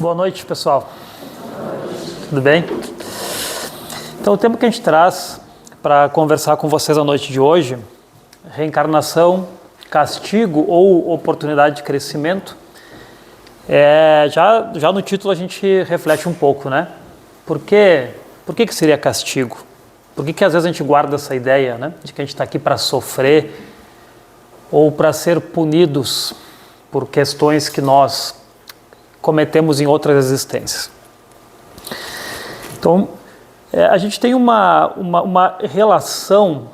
Boa noite, pessoal. Tudo bem? Então, o tema que a gente traz para conversar com vocês a noite de hoje, reencarnação, castigo ou oportunidade de crescimento, já no título a gente reflete um pouco, né? Por que seria castigo? Por que às vezes a gente guarda essa ideia, né, de que a gente está aqui para sofrer ou para ser punidos por questões que nós cometemos em outras existências? Então, a gente tem uma relação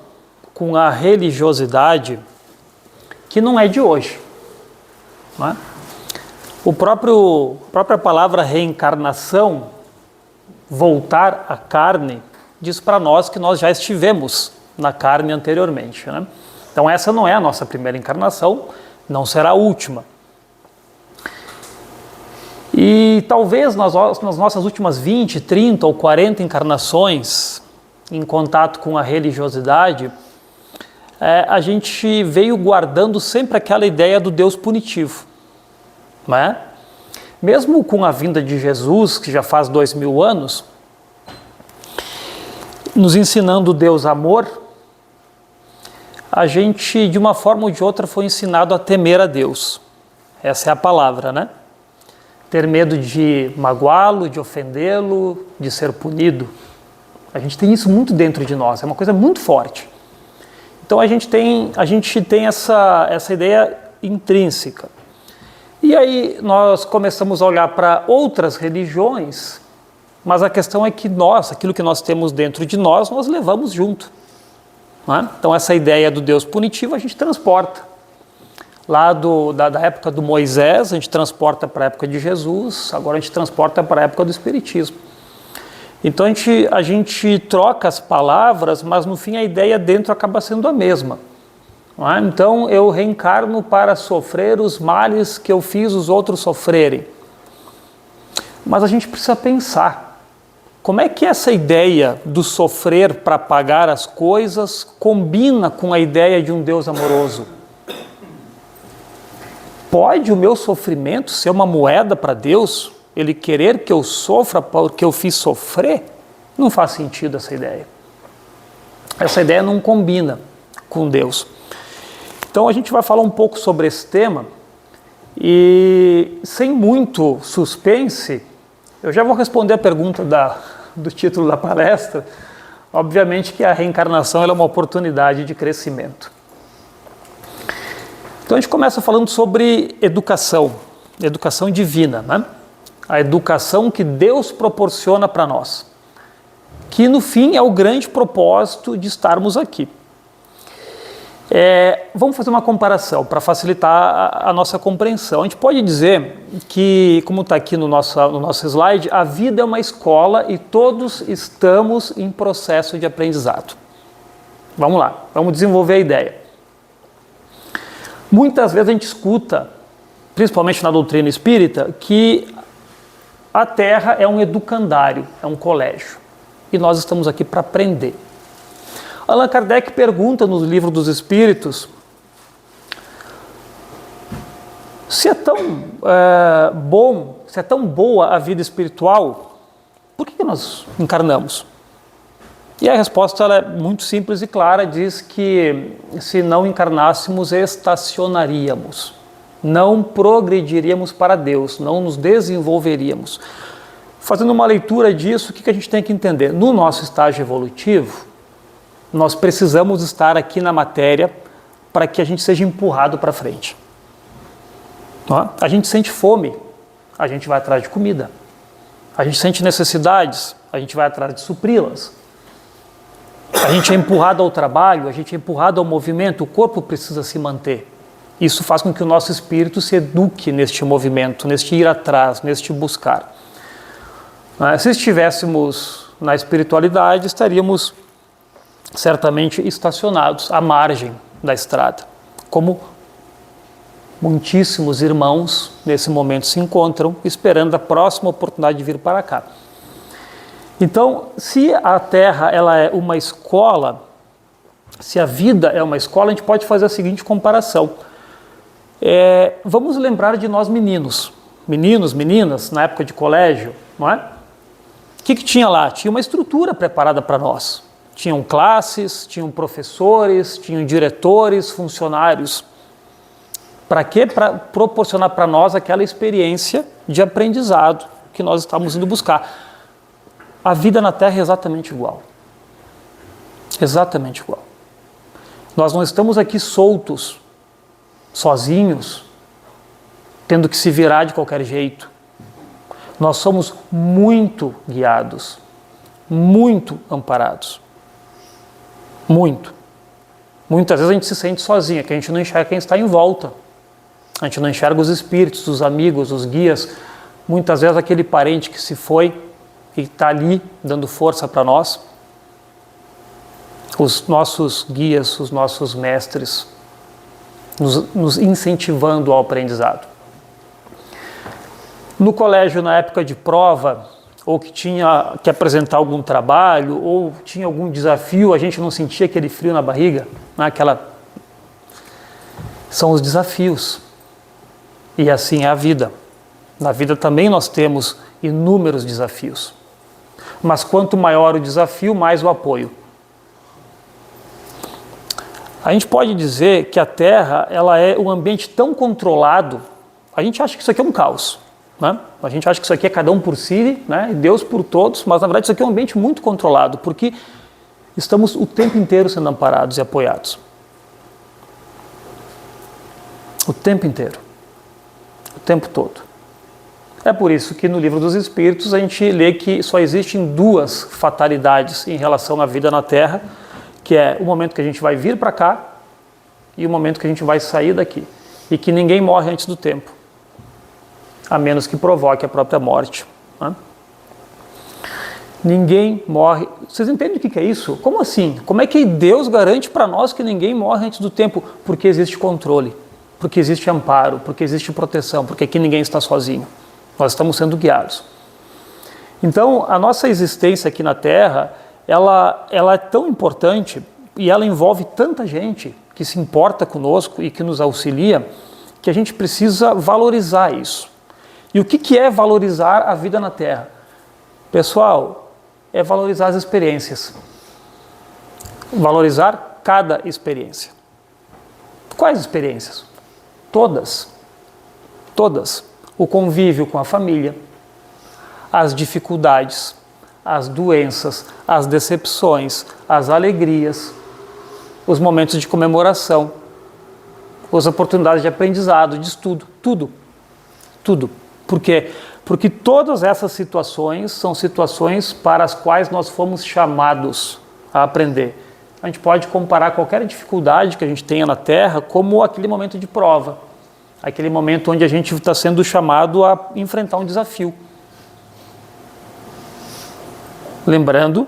com a religiosidade que não é de hoje, não é? A própria palavra reencarnação, voltar à carne, diz para nós que nós já estivemos na carne anteriormente, né? Então essa não é a nossa primeira encarnação, não será a última. E talvez nas nossas últimas 20, 30 ou 40 encarnações em contato com a religiosidade, a gente veio guardando sempre aquela ideia do Deus punitivo, não é? Mesmo com a vinda de Jesus, que já faz 2000 anos, nos ensinando Deus amor, a gente, de uma forma ou de outra, foi ensinado a temer a Deus. Essa é a palavra, né? Ter medo de magoá-lo, de ofendê-lo, de ser punido. A gente tem isso muito dentro de nós, é uma coisa muito forte. Então a gente tem essa ideia intrínseca. E aí nós começamos a olhar para outras religiões, mas a questão é que aquilo que nós temos dentro de nós levamos junto, não é? Então essa ideia do Deus punitivo a gente transporta. Lá da época do Moisés, a gente transporta para a época de Jesus, agora a gente transporta para a época do Espiritismo. Então a gente troca as palavras, mas no fim a ideia dentro acaba sendo a mesma. Não é? Então eu reencarno para sofrer os males que eu fiz os outros sofrerem. Mas a gente precisa pensar, como é que essa ideia do sofrer para pagar as coisas combina com a ideia de um Deus amoroso? Pode o meu sofrimento ser uma moeda para Deus? Ele querer que eu sofra porque eu fiz sofrer? Não faz sentido essa ideia. Essa ideia não combina com Deus. Então a gente vai falar um pouco sobre esse tema e, sem muito suspense, eu já vou responder a pergunta do título da palestra. Obviamente que a reencarnação ela é uma oportunidade de crescimento. Então a gente começa falando sobre educação divina, né? A educação que Deus proporciona para nós, que no fim é o grande propósito de estarmos aqui. Vamos fazer uma comparação para facilitar a nossa compreensão. A gente pode dizer que, como está aqui no nosso slide, a vida é uma escola e todos estamos em processo de aprendizado. Vamos lá, vamos desenvolver a ideia. Muitas vezes a gente escuta, principalmente na doutrina espírita, que a Terra é um educandário, é um colégio, e nós estamos aqui para aprender. Allan Kardec pergunta no Livro dos Espíritos se é tão se é tão boa a vida espiritual, por que nós encarnamos? E a resposta ela é muito simples e clara, diz que se não encarnássemos, estacionaríamos, não progrediríamos para Deus, não nos desenvolveríamos. Fazendo uma leitura disso, o que a gente tem que entender? No nosso estágio evolutivo, nós precisamos estar aqui na matéria para que a gente seja empurrado para frente. A gente sente fome, a gente vai atrás de comida. A gente sente necessidades, a gente vai atrás de supri-las. A gente é empurrado ao trabalho, a gente é empurrado ao movimento, o corpo precisa se manter. Isso faz com que o nosso espírito se eduque neste movimento, neste ir atrás, neste buscar. Se estivéssemos na espiritualidade, estaríamos certamente estacionados à margem da estrada, como muitíssimos irmãos nesse momento se encontram, esperando a próxima oportunidade de vir para cá. Então, se a Terra ela é uma escola, se a vida é uma escola, a gente pode fazer a seguinte comparação. Vamos lembrar de nós meninos. meninos, meninas, na época de colégio, não é? O que tinha lá? Tinha uma estrutura preparada para nós. Tinham classes, tinham professores, tinham diretores, funcionários. Para quê? Para proporcionar para nós aquela experiência de aprendizado que nós estávamos indo buscar. A vida na Terra é exatamente igual. Exatamente igual. Nós não estamos aqui soltos, sozinhos, tendo que se virar de qualquer jeito. Nós somos muito guiados, muito amparados. Muito. Muitas vezes a gente se sente sozinho, que a gente não enxerga quem está em volta. A gente não enxerga os espíritos, os amigos, os guias. Muitas vezes aquele parente que se foi e está ali dando força para nós. Os nossos guias, os nossos mestres, nos incentivando ao aprendizado. No colégio, na época de prova, ou que tinha que apresentar algum trabalho, ou tinha algum desafio, a gente não sentia aquele frio na barriga, São os desafios. E assim é a vida. Na vida também nós temos inúmeros desafios. Mas quanto maior o desafio, mais o apoio. A gente pode dizer que a Terra ela é um ambiente tão controlado, a gente acha que isso aqui é um caos, né? A gente acha que isso aqui é cada um por si, né? E Deus por todos, mas na verdade isso aqui é um ambiente muito controlado, porque estamos o tempo inteiro sendo amparados e apoiados. O tempo inteiro. O tempo todo. É por isso que no Livro dos Espíritos a gente lê que só existem duas fatalidades em relação à vida na Terra, que é o momento que a gente vai vir para cá e o momento que a gente vai sair daqui. E que ninguém morre antes do tempo, a menos que provoque a própria morte, né? Ninguém morre. Vocês entendem o que é isso? Como assim? Como é que Deus garante para nós que ninguém morre antes do tempo? Porque existe controle, porque existe amparo, porque existe proteção, porque aqui ninguém está sozinho. Nós estamos sendo guiados. Então, a nossa existência aqui na Terra, ela é tão importante e ela envolve tanta gente que se importa conosco e que nos auxilia, que a gente precisa valorizar isso. E o que é valorizar a vida na Terra? Pessoal, é valorizar as experiências. Valorizar cada experiência. Quais experiências? Todas. Todas. O convívio com a família, as dificuldades, as doenças, as decepções, as alegrias, os momentos de comemoração, as oportunidades de aprendizado, de estudo, tudo. Tudo. Por quê? Porque todas essas situações são situações para as quais nós fomos chamados a aprender. A gente pode comparar qualquer dificuldade que a gente tenha na Terra como aquele momento de prova, aquele momento onde a gente está sendo chamado a enfrentar um desafio. Lembrando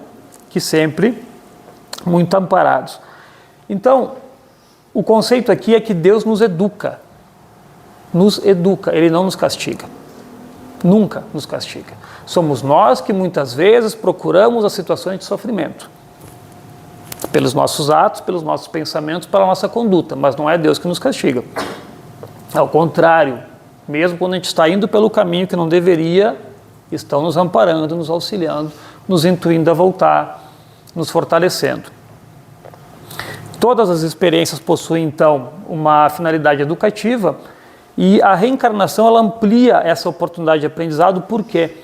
que sempre muito amparados. Então, o conceito aqui é que Deus nos educa. Nos educa, Ele não nos castiga. Nunca nos castiga. Somos nós que muitas vezes procuramos as situações de sofrimento. Pelos nossos atos, pelos nossos pensamentos, pela nossa conduta, mas não é Deus que nos castiga. Ao contrário, mesmo quando a gente está indo pelo caminho que não deveria, estão nos amparando, nos auxiliando, nos intuindo a voltar, nos fortalecendo. Todas as experiências possuem, então, uma finalidade educativa e a reencarnação ela amplia essa oportunidade de aprendizado. Por quê?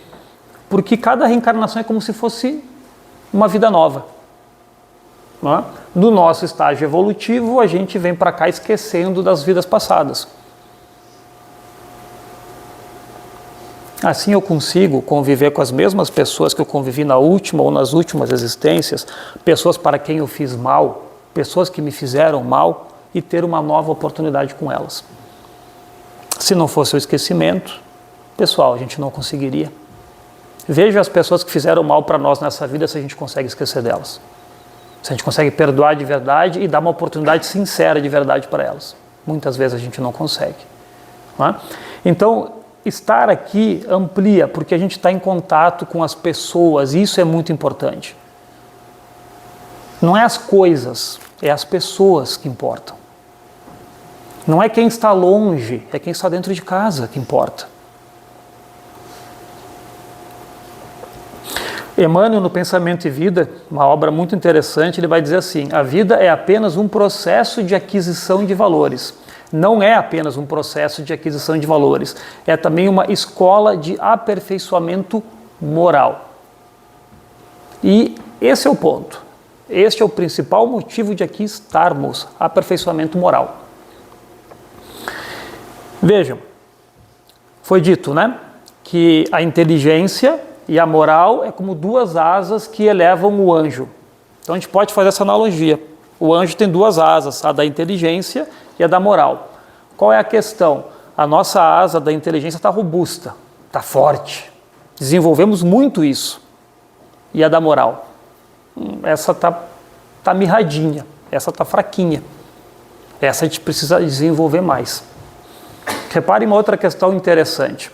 Porque cada reencarnação é como se fosse uma vida nova. Não é? No nosso estágio evolutivo, a gente vem para cá esquecendo das vidas passadas. Assim eu consigo conviver com as mesmas pessoas que eu convivi na última ou nas últimas existências, pessoas para quem eu fiz mal, pessoas que me fizeram mal, e ter uma nova oportunidade com elas. Se não fosse o esquecimento, pessoal, a gente não conseguiria. Veja as pessoas que fizeram mal para nós nessa vida, se a gente consegue esquecer delas. Se a gente consegue perdoar de verdade e dar uma oportunidade sincera de verdade para elas. Muitas vezes a gente não consegue. Não é? Então, estar aqui amplia, porque a gente está em contato com as pessoas, e isso é muito importante. Não é as coisas, é as pessoas que importam. Não é quem está longe, é quem está dentro de casa que importa. Emmanuel, no Pensamento e Vida, uma obra muito interessante, ele vai dizer assim: a vida é apenas um processo de aquisição de valores. Não é apenas um processo de aquisição de valores, é também uma escola de aperfeiçoamento moral. E esse é o ponto. Este é o principal motivo de aqui estarmos, aperfeiçoamento moral. Vejam, foi dito, né, que a inteligência e a moral é como duas asas que elevam o anjo. Então a gente pode fazer essa analogia. O anjo tem duas asas, a da inteligência e a da moral. Qual é a questão? A nossa asa da inteligência está robusta, está forte. Desenvolvemos muito isso. E a da moral? Essa tá mirradinha, essa está fraquinha. Essa a gente precisa desenvolver mais. Repare uma outra questão interessante.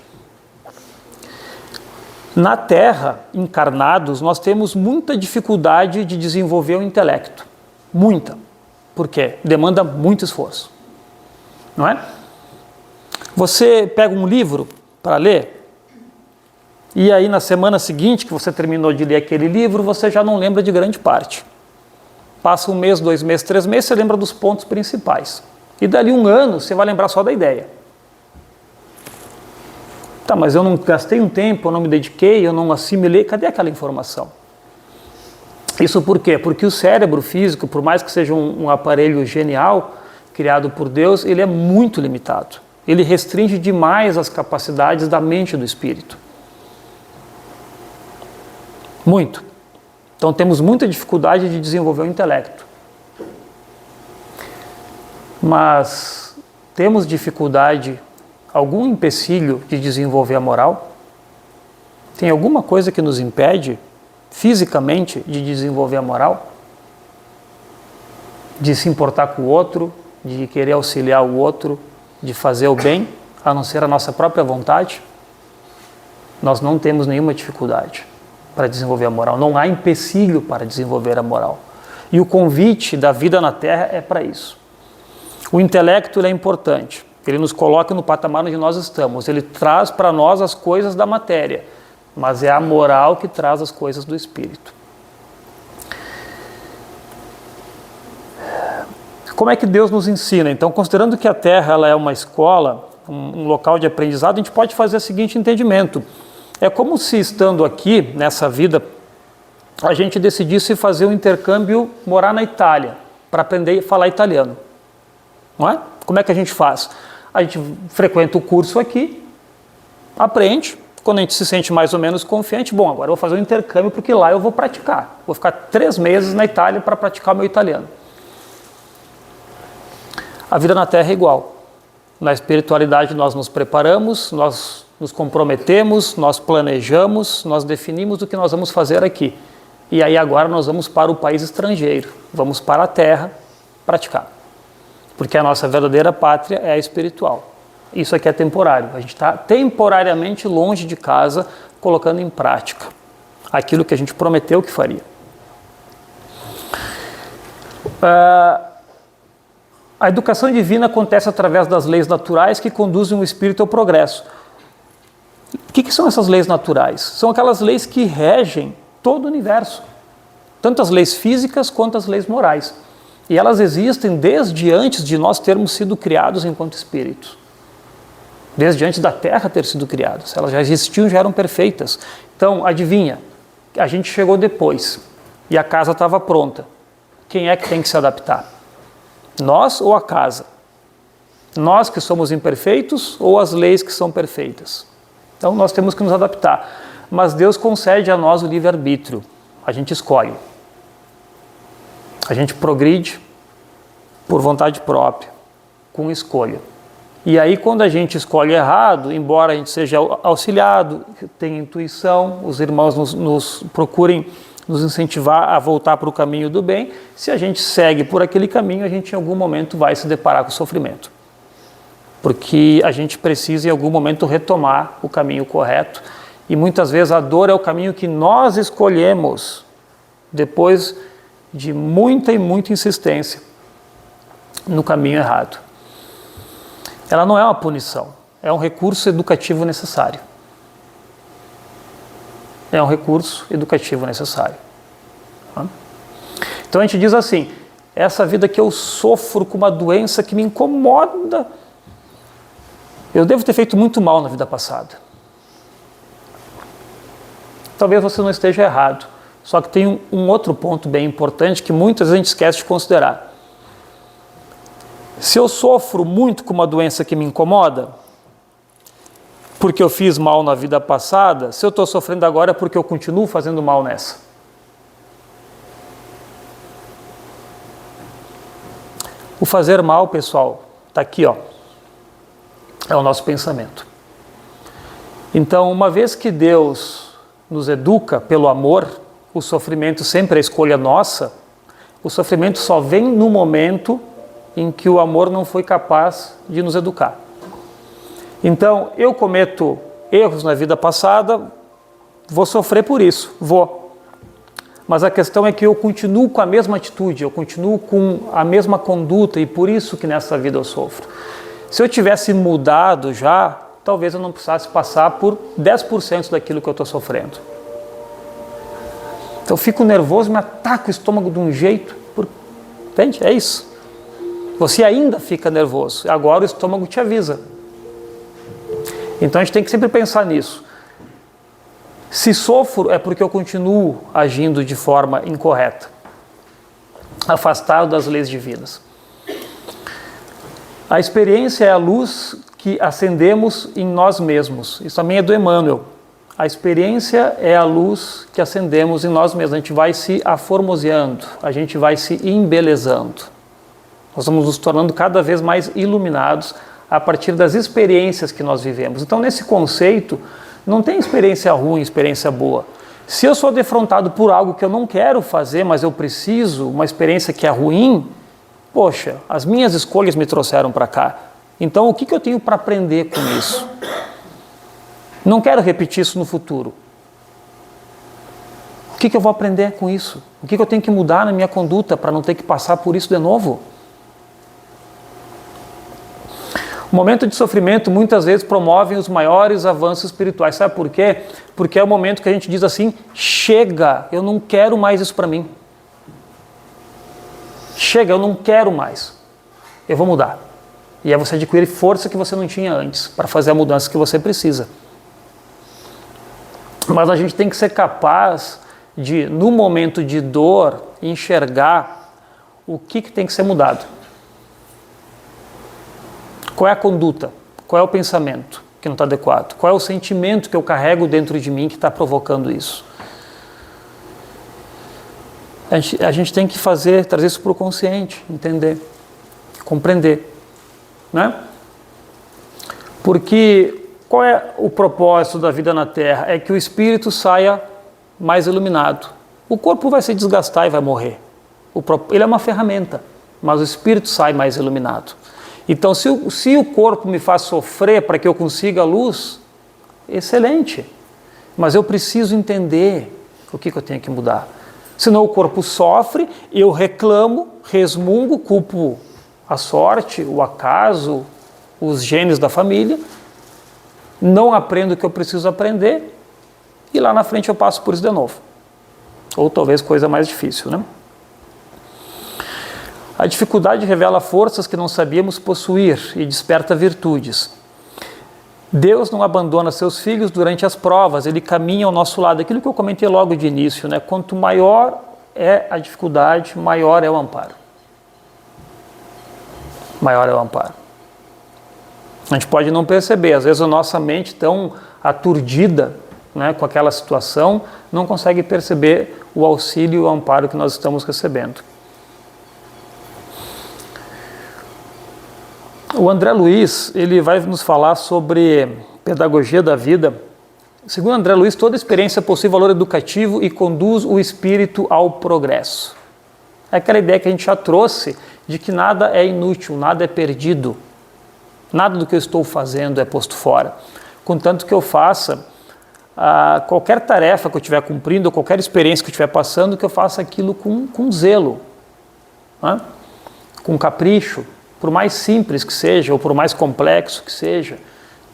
Na Terra, encarnados, nós temos muita dificuldade de desenvolver o intelecto. Muita. Por quê? Demanda muito esforço. Não é? Você pega um livro para ler, e aí na semana seguinte que você terminou de ler aquele livro, você já não lembra de grande parte. Passa 1 mês, 2 meses, 3 meses, você lembra dos pontos principais. E dali 1 ano, você vai lembrar só da ideia. Tá, mas eu não gastei um tempo, eu não me dediquei, eu não assimilei, cadê aquela informação? Isso por quê? Porque o cérebro físico, por mais que seja um aparelho genial, criado por Deus, ele é muito limitado. Ele restringe demais as capacidades da mente e do espírito. Muito. Então temos muita dificuldade de desenvolver o intelecto. Mas temos dificuldade, algum empecilho de desenvolver a moral? Tem alguma coisa que nos impede, fisicamente, de desenvolver a moral? De se importar com o outro, de querer auxiliar o outro, de fazer o bem, a não ser a nossa própria vontade? Nós não temos nenhuma dificuldade para desenvolver a moral. Não há empecilho para desenvolver a moral. E o convite da vida na Terra é para isso. O intelecto ele é importante. Ele nos coloca no patamar onde nós estamos. Ele traz para nós as coisas da matéria. Mas é a moral que traz as coisas do espírito. Como é que Deus nos ensina? Então, considerando que a Terra ela é uma escola, um local de aprendizado, a gente pode fazer o seguinte entendimento. É como se, estando aqui, nessa vida, a gente decidisse fazer um intercâmbio, morar na Itália, para aprender a falar italiano. Não é? Como é que a gente faz? A gente frequenta o curso aqui, aprende, quando a gente se sente mais ou menos confiante, bom, agora eu vou fazer um intercâmbio porque lá eu vou praticar. Vou ficar 3 meses na Itália para praticar o meu italiano. A vida na Terra é igual. Na espiritualidade nós nos preparamos, nós nos comprometemos, nós planejamos, nós definimos o que nós vamos fazer aqui. E aí agora nós vamos para o país estrangeiro, vamos para a Terra praticar. Porque a nossa verdadeira pátria é a espiritual. Isso aqui é temporário. A gente está temporariamente longe de casa, colocando em prática aquilo que a gente prometeu que faria. A educação divina acontece através das leis naturais que conduzem o espírito ao progresso. O que são essas leis naturais? São aquelas leis que regem todo o universo, tanto as leis físicas quanto as leis morais. E elas existem desde antes de nós termos sido criados enquanto espíritos. Desde antes da Terra ter sido criada. Elas já existiam, já eram perfeitas. Então, adivinha, a gente chegou depois e a casa estava pronta. Quem é que tem que se adaptar? Nós ou a casa? Nós que somos imperfeitos ou as leis que são perfeitas? Então nós temos que nos adaptar. Mas Deus concede a nós o livre-arbítrio. A gente escolhe. A gente progride por vontade própria, com escolha. E aí quando a gente escolhe errado, embora a gente seja auxiliado, tenha intuição, os irmãos nos procurem nos incentivar a voltar para o caminho do bem, se a gente segue por aquele caminho, a gente em algum momento vai se deparar com o sofrimento. Porque a gente precisa em algum momento retomar o caminho correto e muitas vezes a dor é o caminho que nós escolhemos depois de muita e muita insistência no caminho errado. Ela não é uma punição, é um recurso educativo necessário. é um recurso educativo necessário. Então a gente diz assim, essa vida que eu sofro com uma doença que me incomoda, eu devo ter feito muito mal na vida passada. Talvez você não esteja errado, só que tem um outro ponto bem importante que muitas vezes a gente esquece de considerar. Se eu sofro muito com uma doença que me incomoda, porque eu fiz mal na vida passada, se eu estou sofrendo agora é porque eu continuo fazendo mal nessa. O fazer mal, pessoal, está aqui, ó, é o nosso pensamento. Então, uma vez que Deus nos educa pelo amor, o sofrimento sempre é escolha nossa, o sofrimento só vem no momento em que o amor não foi capaz de nos educar. Então, eu cometo erros na vida passada, vou sofrer por isso, vou. Mas a questão é que eu continuo com a mesma atitude, eu continuo com a mesma conduta e por isso que nessa vida eu sofro. Se eu tivesse mudado já, talvez eu não precisasse passar por 10% daquilo que eu estou sofrendo. Então eu fico nervoso, me ataca o estômago de um jeito, entende? É isso. Você ainda fica nervoso, agora o estômago te avisa. Então a gente tem que sempre pensar nisso. Se sofro é porque eu continuo agindo de forma incorreta, afastado das leis divinas. A experiência é a luz que acendemos em nós mesmos. Isso também é do Emmanuel. A experiência é a luz que acendemos em nós mesmos. A gente vai se aformoseando, a gente vai se embelezando. Nós vamos nos tornando cada vez mais iluminados a partir das experiências que nós vivemos. Então, nesse conceito, não tem experiência ruim, experiência boa. Se eu sou defrontado por algo que eu não quero fazer, mas eu preciso, uma experiência que é ruim, poxa, as minhas escolhas me trouxeram para cá. Então, o que eu tenho para aprender com isso? Não quero repetir isso no futuro. O que eu vou aprender com isso? O que eu tenho que mudar na minha conduta para não ter que passar por isso de novo? O momento de sofrimento muitas vezes promove os maiores avanços espirituais. Sabe por quê? Porque é o momento que a gente diz assim, chega, eu não quero mais isso para mim. Chega, eu não quero mais. Eu vou mudar. E aí você adquire força que você não tinha antes para fazer a mudança que você precisa. Mas a gente tem que ser capaz de, no momento de dor, enxergar o que tem que ser mudado. Qual é a conduta? Qual é o pensamento que não está adequado? Qual é o sentimento que eu carrego dentro de mim que está provocando isso? A gente tem que trazer isso para o consciente, entender, compreender, né? Porque qual é o propósito da vida na Terra? É que o espírito saia mais iluminado. O corpo vai se desgastar e vai morrer. Ele é uma ferramenta, mas o espírito sai mais iluminado. Então, se o corpo me faz sofrer para que eu consiga a luz, excelente. Mas eu preciso entender o que eu tenho que mudar. Senão o corpo sofre, eu reclamo, resmungo, culpo a sorte, o acaso, os genes da família, não aprendo o que eu preciso aprender e lá na frente eu passo por isso de novo. Ou talvez coisa mais difícil, né? A dificuldade revela forças que não sabíamos possuir e desperta virtudes. Deus não abandona seus filhos durante as provas, Ele caminha ao nosso lado. Aquilo que eu comentei logo de início, né? Quanto maior é a dificuldade, maior é o amparo. Maior é o amparo. A gente pode não perceber, às vezes a nossa mente tão aturdida, né, com aquela situação, não consegue perceber o auxílio e o amparo que nós estamos recebendo. O André Luiz, ele vai nos falar sobre pedagogia da vida. Segundo André Luiz, toda experiência possui valor educativo e conduz o espírito ao progresso. É aquela ideia que a gente já trouxe de que nada é inútil, nada é perdido. Nada do que eu estou fazendo é posto fora. Contanto que eu faça qualquer tarefa que eu estiver cumprindo, ou qualquer experiência que eu estiver passando, que eu faça aquilo com zelo, né? Com capricho. Por mais simples que seja, ou por mais complexo que seja,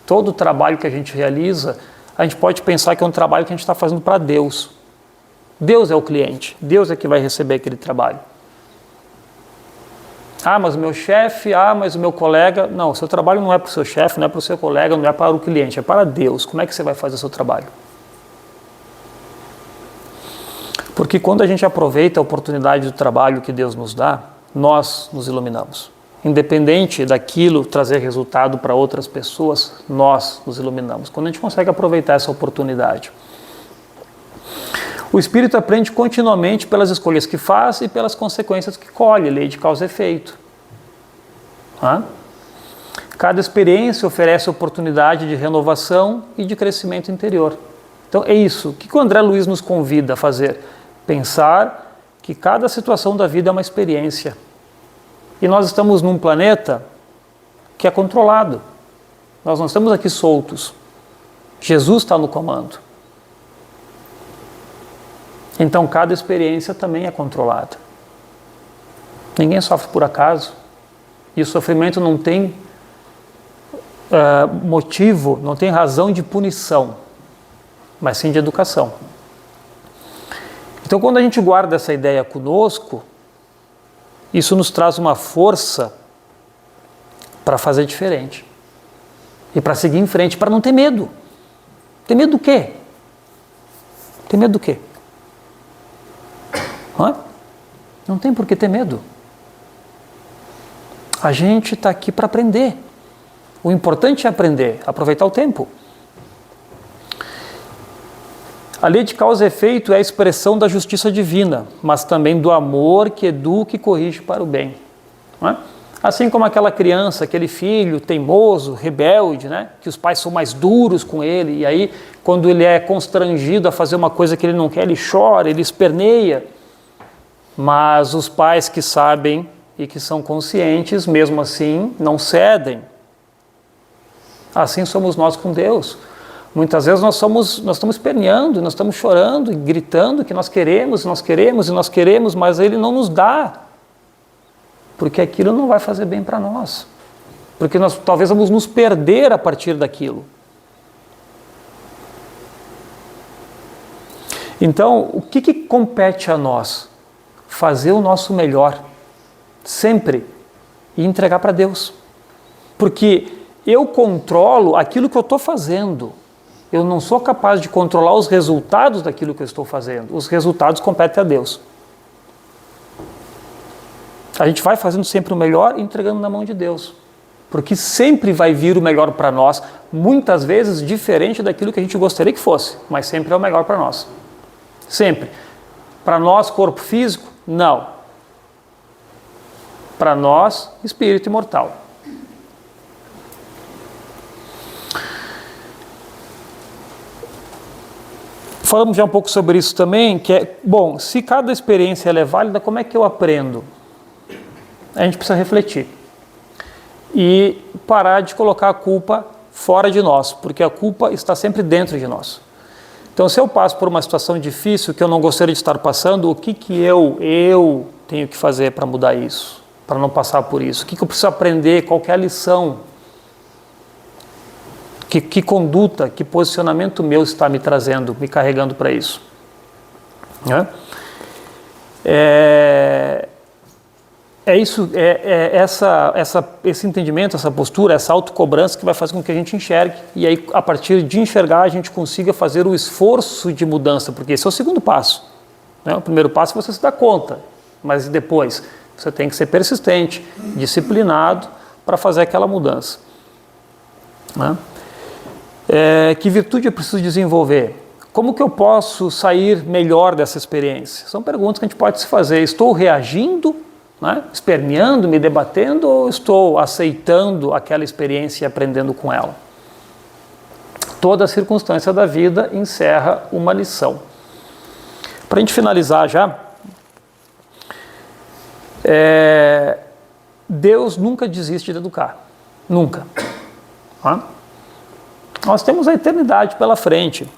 todo o trabalho que a gente realiza, a gente pode pensar que é um trabalho que a gente está fazendo para Deus. Deus é o cliente, Deus é que vai receber aquele trabalho. Ah, mas o meu chefe, mas o meu colega... Não, o seu trabalho não é para o seu chefe, não é para o seu colega, não é para o cliente, é para Deus. Como é que você vai fazer o seu trabalho? Porque quando a gente aproveita a oportunidade do trabalho que Deus nos dá, nós nos iluminamos. Independente daquilo trazer resultado para outras pessoas, nós nos iluminamos. Quando a gente consegue aproveitar essa oportunidade. O espírito aprende continuamente pelas escolhas que faz e pelas consequências que colhe, lei de causa e efeito. Cada experiência oferece oportunidade de renovação e de crescimento interior. Então é isso. O que o André Luiz nos convida a fazer? Pensar que cada situação da vida é uma experiência. E nós estamos num planeta que é controlado. Nós não estamos aqui soltos. Jesus está no comando. Então cada experiência também é controlada. Ninguém sofre por acaso. E o sofrimento não tem motivo, não tem razão de punição, mas sim de educação. Então quando a gente guarda essa ideia conosco, isso nos traz uma força para fazer diferente. E para seguir em frente, para não ter medo. Ter medo do quê? Ter medo do quê? Não tem por que ter medo. A gente está aqui para aprender. O importante é aprender, aproveitar o tempo. A lei de causa e efeito é a expressão da justiça divina, mas também do amor que educa e corrige para o bem. Assim como aquela criança, aquele filho teimoso, rebelde, que os pais são mais duros com ele, e aí quando ele é constrangido a fazer uma coisa que ele não quer, ele chora, ele esperneia. Mas os pais que sabem e que são conscientes, mesmo assim, não cedem. Assim somos nós com Deus. Muitas vezes nós estamos esperneando, nós estamos chorando e gritando que nós queremos, mas Ele não nos dá. Porque aquilo não vai fazer bem para nós. Porque nós talvez vamos nos perder a partir daquilo. Então, o que compete a nós? Fazer o nosso melhor, sempre, e entregar para Deus. Porque eu controlo aquilo que eu estou fazendo. Eu não sou capaz de controlar os resultados daquilo que eu estou fazendo. Os resultados competem a Deus. A gente vai fazendo sempre o melhor e entregando na mão de Deus. Porque sempre vai vir o melhor para nós, muitas vezes diferente daquilo que a gente gostaria que fosse, mas sempre é o melhor para nós. Sempre. Para nós, corpo físico, não. Para nós, espírito imortal. Falamos já um pouco sobre isso também, que é, bom, se cada experiência ela é válida, como é que eu aprendo? A gente precisa refletir. E parar de colocar a culpa fora de nós, porque a culpa está sempre dentro de nós. Então, se eu passo por uma situação difícil que eu não gostaria de estar passando, o que eu tenho que fazer para mudar isso? Para não passar por isso? O que eu preciso aprender? Qual que é a lição? Que conduta, que posicionamento meu está me trazendo, me carregando para isso? Esse entendimento, essa postura, essa autocobrança que vai fazer com que a gente enxergue e aí, a partir de enxergar, a gente consiga fazer o esforço de mudança, porque esse é o segundo passo. O primeiro passo é você se dar conta, mas depois você tem que ser persistente, disciplinado para fazer aquela mudança. Que virtude eu preciso desenvolver? Como que eu posso sair melhor dessa experiência? São perguntas que a gente pode se fazer. Estou reagindo, esperneando, me debatendo, ou estou aceitando aquela experiência e aprendendo com ela? Toda circunstância da vida encerra uma lição. Para a gente finalizar já, Deus nunca desiste de educar. Nunca. Nós temos a eternidade pela frente.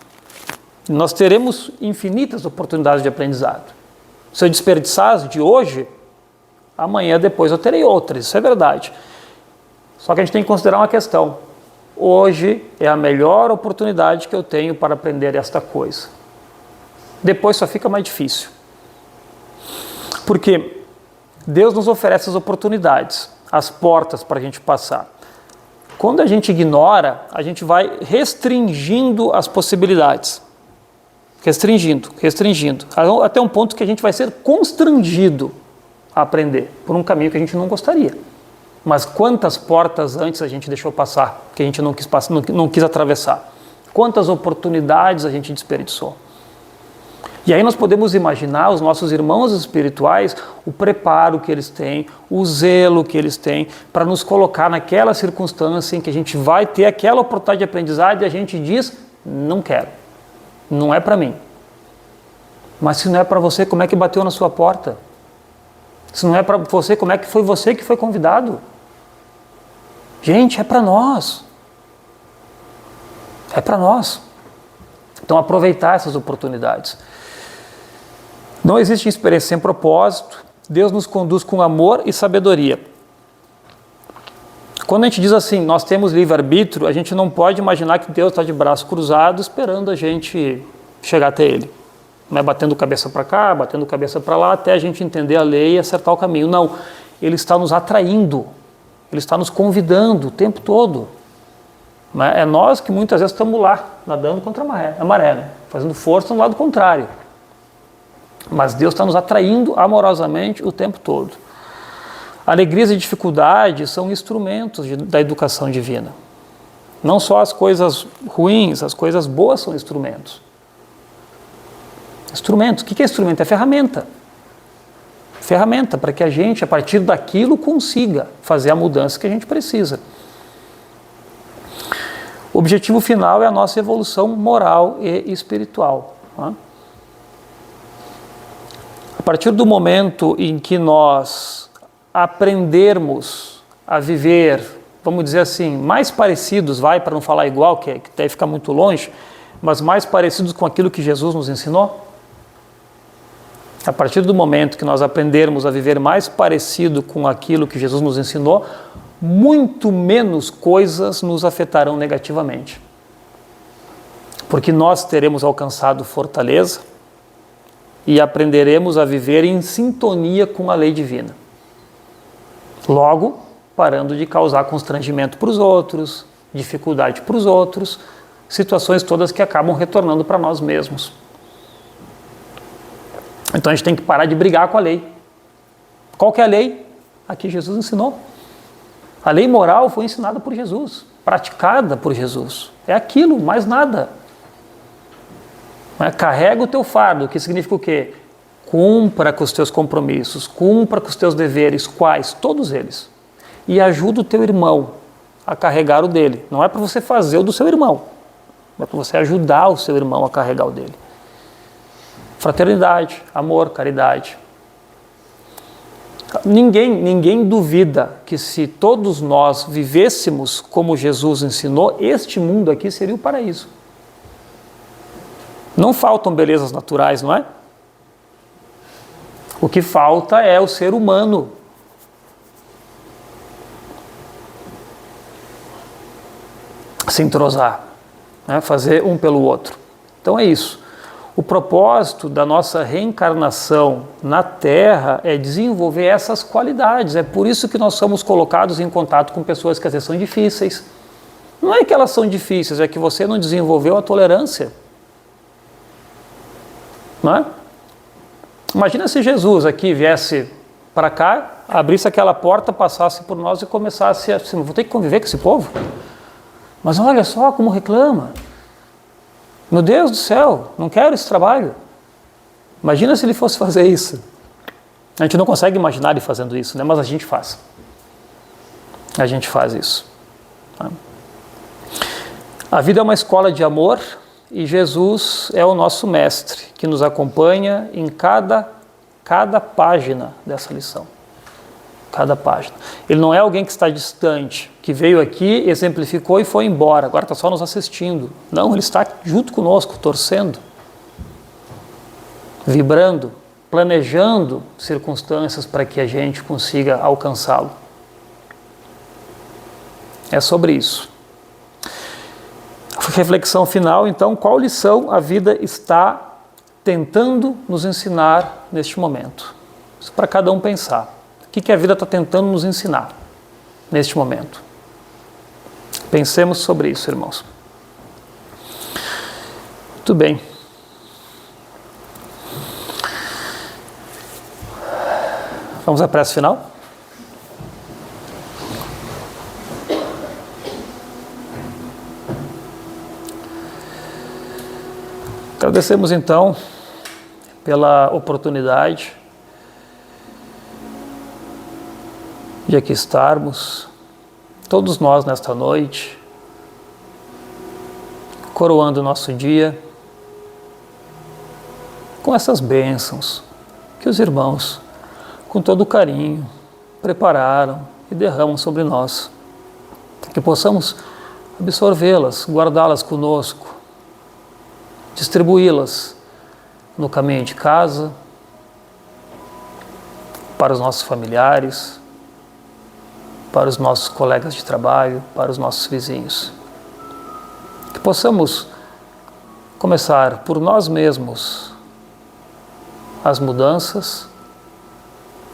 Nós teremos infinitas oportunidades de aprendizado. Se eu desperdiçar de hoje, amanhã depois eu terei outras, isso é verdade. Só que a gente tem que considerar uma questão. hoje é a melhor oportunidade que eu tenho para aprender esta coisa. Depois só fica mais difícil. Porque Deus nos oferece as oportunidades, as portas para a gente passar. Quando a gente ignora, a gente vai restringindo as possibilidades. Restringindo, até um ponto que a gente vai ser constrangido a aprender por um caminho que a gente não gostaria. Mas quantas portas antes a gente deixou passar, que a gente não quis atravessar? Quantas oportunidades a gente desperdiçou? E aí nós podemos imaginar os nossos irmãos espirituais, o preparo que eles têm, o zelo que eles têm para nos colocar naquela circunstância em que a gente vai ter aquela oportunidade de aprendizado e a gente diz, não quero, não é para mim. Mas se não é para você, como é que bateu na sua porta? Se não é para você, como é que foi convidado? Gente, é para nós. É para nós. Então aproveitar essas oportunidades. Não existe experiência sem propósito. Deus nos conduz com amor e sabedoria. Quando a gente diz assim, nós temos livre-arbítrio, a gente não pode imaginar que Deus está de braço cruzado esperando a gente chegar até Ele. Não é batendo cabeça para cá, batendo cabeça para lá, até a gente entender a lei e acertar o caminho. Não, Ele está nos atraindo, Ele está nos convidando o tempo todo. É nós que muitas vezes estamos lá, nadando contra a maré, né? Fazendo força no lado contrário. Mas Deus está nos atraindo amorosamente o tempo todo. Alegrias e dificuldades são instrumentos da educação divina. Não só as coisas ruins, as coisas boas são instrumentos. Instrumentos. O que é instrumento? É ferramenta. Ferramenta para que a gente, a partir daquilo, consiga fazer a mudança que a gente precisa. O objetivo final é a nossa evolução moral e espiritual. A partir do momento em que nós aprendermos a viver, vamos dizer assim, mais parecidos, para não falar igual, que daí fica muito longe, mas mais parecidos com aquilo que Jesus nos ensinou, a partir do momento que nós aprendermos a viver mais parecido com aquilo que Jesus nos ensinou, muito menos coisas nos afetarão negativamente. Porque nós teremos alcançado fortaleza e aprenderemos a viver em sintonia com a lei divina. Logo, parando de causar constrangimento para os outros, dificuldade para os outros, situações todas que acabam retornando para nós mesmos. Então a gente tem que parar de brigar com a lei. Qual que é a lei? A que Jesus ensinou. A lei moral foi ensinada por Jesus, praticada por Jesus. É aquilo, mais nada. Carrega o teu fardo, que significa o quê? Cumpra com os teus compromissos, cumpra com os teus deveres, quais? Todos eles. E ajuda o teu irmão a carregar o dele. Não é para você fazer o do seu irmão, é para você ajudar o seu irmão a carregar o dele. Fraternidade, amor, caridade. Ninguém duvida que se todos nós vivêssemos como Jesus ensinou, este mundo aqui seria o paraíso. Não faltam belezas naturais, não é? O que falta é o ser humano. Se entrosar, né? Fazer um pelo outro. Então é isso. O propósito da nossa reencarnação na Terra é desenvolver essas qualidades. É por isso que nós somos colocados em contato com pessoas que às vezes são difíceis. Não é que elas são difíceis, é que você não desenvolveu a tolerância. Não é? Imagina se Jesus aqui viesse para cá, abrisse aquela porta, passasse por nós e começasse a... Vou ter que conviver com esse povo? Mas olha só como reclama. Meu Deus do céu, não quero esse trabalho. Imagina se ele fosse fazer isso. A gente não consegue imaginar ele fazendo isso, né? Mas a gente faz. A gente faz isso. Tá? A vida é uma escola de amor e Jesus é o nosso mestre, que nos acompanha em cada página dessa lição. Cada página. Ele não é alguém que está distante, que veio aqui, exemplificou e foi embora, agora está só nos assistindo. Não, ele está junto conosco, torcendo, vibrando, planejando circunstâncias para que a gente consiga alcançá-lo. É sobre isso. Reflexão final, então, qual lição a vida está tentando nos ensinar neste momento? Isso para cada um pensar. O que a vida está tentando nos ensinar neste momento? Pensemos sobre isso, irmãos. Muito bem. Vamos à prece final? Agradecemos então pela oportunidade de aqui estarmos, todos nós nesta noite, coroando o nosso dia com essas bênçãos que os irmãos, com todo carinho, prepararam e derramam sobre nós, que possamos absorvê-las, guardá-las conosco, distribuí-las no caminho de casa, para os nossos familiares, para os nossos colegas de trabalho, para os nossos vizinhos. Que possamos começar por nós mesmos as mudanças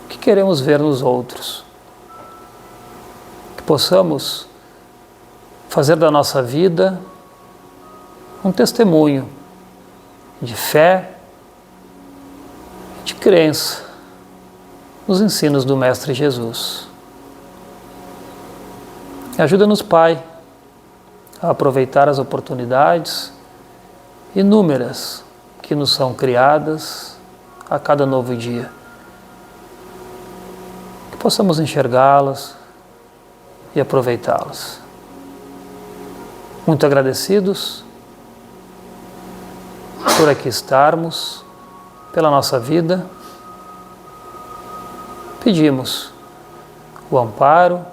que queremos ver nos outros. Que possamos fazer da nossa vida um testemunho de fé, de crença nos ensinos do Mestre Jesus. Ajuda-nos, Pai, a aproveitar as oportunidades inúmeras que nos são criadas a cada novo dia. Que possamos enxergá-las e aproveitá-las. Muito agradecidos por aqui estarmos, pela nossa vida. Pedimos o amparo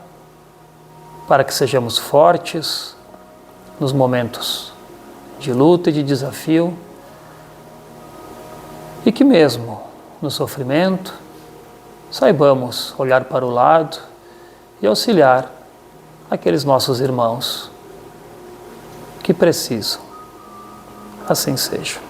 para que sejamos fortes nos momentos de luta e de desafio e que mesmo no sofrimento saibamos olhar para o lado e auxiliar aqueles nossos irmãos que precisam. Assim seja.